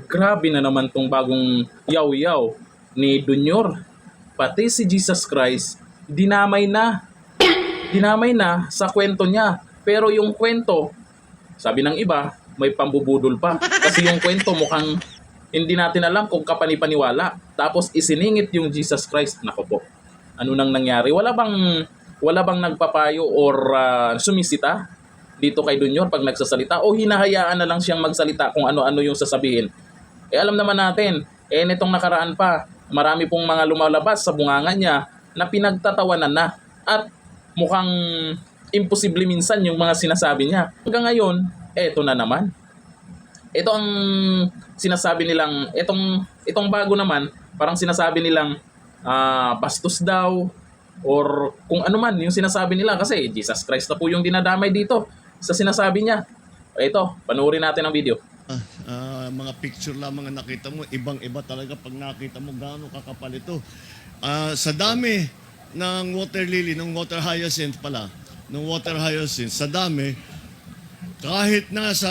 Grabe na naman tong bagong yaw-yaw ni Dunyor. Pati si Jesus Christ, dinamay na. Dinamay na sa kwento niya. Pero yung kwento, sabi ng iba, may pambubudol pa. Kasi yung kwento mukhang hindi natin alam kung kapanipaniwala. Tapos isiningit yung Jesus Christ. Nako po, ano nang nangyari? Wala bang nagpapayo or sumisita dito kay Dunyor pag nagsasalita? O hinahayaan na lang siyang magsalita kung ano-ano yung sasabihin? Alam naman natin, nitong nakaraan pa, marami pong mga lumalabas sa bunganga niya na pinagtatawanan na at mukhang imposible minsan yung mga sinasabi niya. Hanggang ngayon, eto na naman. Ito ang sinasabi nilang, itong bago naman, parang sinasabi nilang bastos daw or kung ano man yung sinasabi nila kasi Jesus Christ na po yung dinadamay dito sa sinasabi niya. Ito, panoorin natin ang video. Mga picture lamang ang nakita mo, ibang-iba talaga pag nakita mo gaano kakapal ito. Sa dami ng water lily, ng water hyacinth pala, ng water hyacinth, sa dami, kahit na sa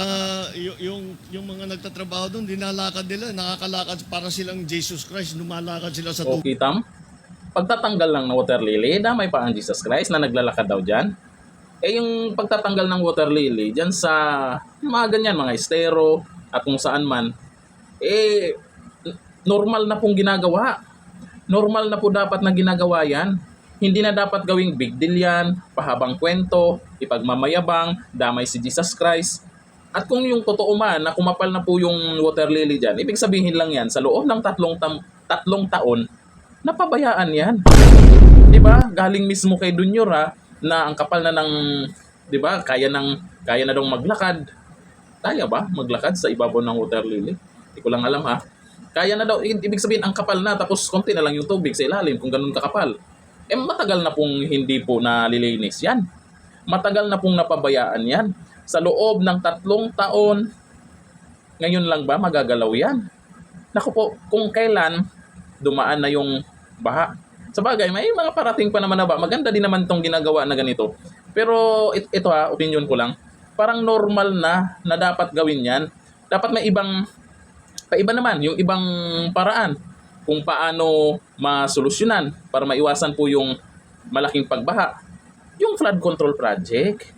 yung mga nagtatrabaho doon, dinalakad nila, nakakalakad para silang Jesus Christ, lumalakad sila sa tubig. Okay, Tam? Pagtatanggal lang ng water lily, damay pa ang Jesus Christ na naglalakad daw dyan. Yung pagtatanggal ng water lily dyan sa mga ganyan, mga estero at kung saan man, normal na pong ginagawa. Normal na po dapat na ginagawa yan. Hindi na dapat gawing big deal yan, pahabang kwento, ipagmamayabang, damay si Jesus Christ. At kung yung totoo man na kumapal na po yung water lily dyan, ibig sabihin lang yan, sa loob ng tatlong taon, napabayaan yan. Diba? Galing mismo kay Dunyor na ang kapal na ng, 'di ba? Kaya na daw maglakad. Kaya ba maglakad sa ibabaw ng water lily? Hindi ko lang alam Kaya na daw, ibig sabihin ang kapal na tapos konti na lang yung tubig sa ilalim kung ganun kakapal. Matagal na pong hindi po nalilinis 'yan. Matagal na pong napabayaan 'yan. Sa loob ng 3 taon, ngayon lang ba magagalaw 'yan? Naku po, kung kailan dumaan na yung baha. Sa bagay, may mga parating pa naman na ba. Maganda din naman tong ginagawa na ganito. Pero ito opinion ko lang. Parang normal na dapat gawin yan. Dapat may paiba naman, yung ibang paraan kung paano masolusyonan para maiwasan po yung malaking pagbaha. Yung flood control project,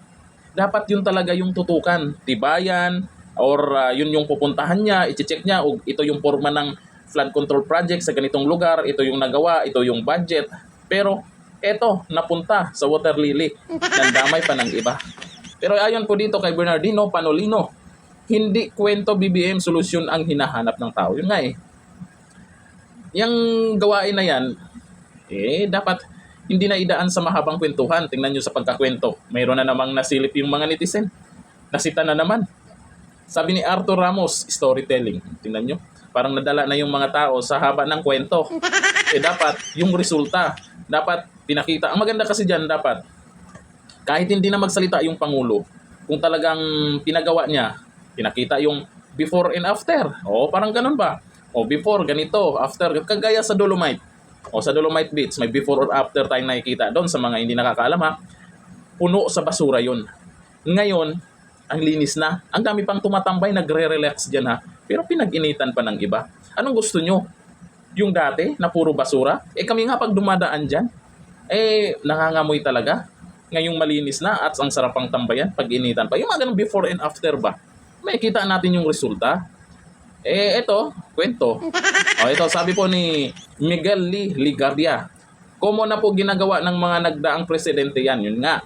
dapat yun talaga yung tutukan. Tibayan, or yun yung pupuntahan niya, i-check niya, o ito yung forma ng flood control project sa ganitong lugar, ito yung nagawa, ito yung budget. Pero eto, napunta sa water lily, nandamay pa ng iba. Pero ayon po dito kay Bernardino Panolino, hindi kwento BBM solusyon ang hinahanap ng tao. Yun nga Yang gawain na yan, dapat hindi na idaan sa mahabang kwentuhan. Tingnan nyo sa pagkakwento. Mayroon na namang nasilip yung mga netizen. Nasita na naman. Sabi ni Arthur Ramos, storytelling. Tingnan nyo. Parang nadala na yung mga tao sa haba ng kwento. Dapat yung resulta, dapat pinakita. Ang maganda kasi dyan, dapat kahit hindi na magsalita yung Pangulo, kung talagang pinagawa niya, pinakita yung before and after. Parang ganun ba? Before, ganito, after, kagaya sa Dolomite. Sa Dolomite Beach, may before or after tayong nakikita. Doon sa mga hindi nakakaalam puno sa basura yun. Ngayon, ang linis na. Ang dami pang tumatambay, nagre-relax dyan Pero pinag-initan pa ng iba. Anong gusto nyo? Yung dati na puro basura? Kami nga pag dumadaan dyan, nangangamoy talaga. Ngayong malinis na at ang sarap pang tambayan, pag-initan pa. Yung mga ganun before and after ba? May kita natin yung resulta. Ito, kwento. Ito, sabi po ni Miguel Lee Ligardia. Komo na po ginagawa ng mga nagdaang presidente yan. Yun nga.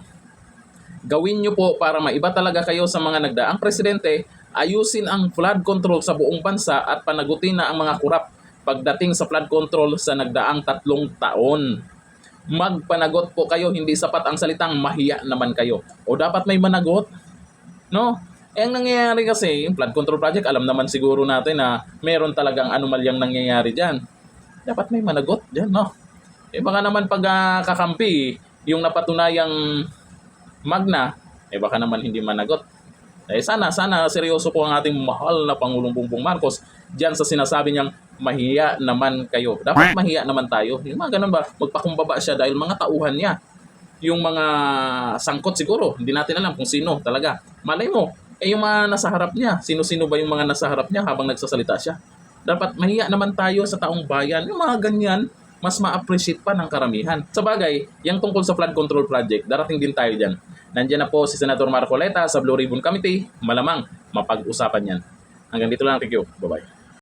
Gawin nyo po para maiba talaga kayo sa mga nagdaang presidente, ayusin ang flood control sa buong bansa at panagutin na ang mga kurap pagdating sa flood control sa nagdaang 3 taon. Magpanagot po kayo, hindi sapat ang salitang mahiya naman kayo. Dapat may managot. No? Ang nangyayari kasi, yung flood control project, alam naman siguro natin na meron talagang anomalyang nangyayari dyan. Dapat may managot dyan, no? Baka naman pag kakampi, yung napatunayang magna, baka naman hindi managot. Sana seryoso po ang ating mahal na Pangulong Bongbong Marcos diyan sa sinasabi niyang mahiya naman kayo. Dapat mahiya naman tayo. Yung mga ganun ba, magpakumbaba siya dahil mga tauhan niya. Yung mga sangkot siguro, hindi natin alam kung sino talaga. Malay mo, Eh yung mga nasa harap niya, sino-sino ba yung mga nasa harap niya habang nagsasalita siya? Dapat mahiya naman tayo sa taong bayan. Yung mga ganyan, mas ma-appreciate pa ng karamihan. Sa bagay, yung tungkol sa flood control project, darating din tayo dyan. Nandiyan na po si Senator Marcoleta sa Blue Ribbon Committee. Malamang mapag-usapan yan. Hanggang dito lang, thank you. Bye-bye.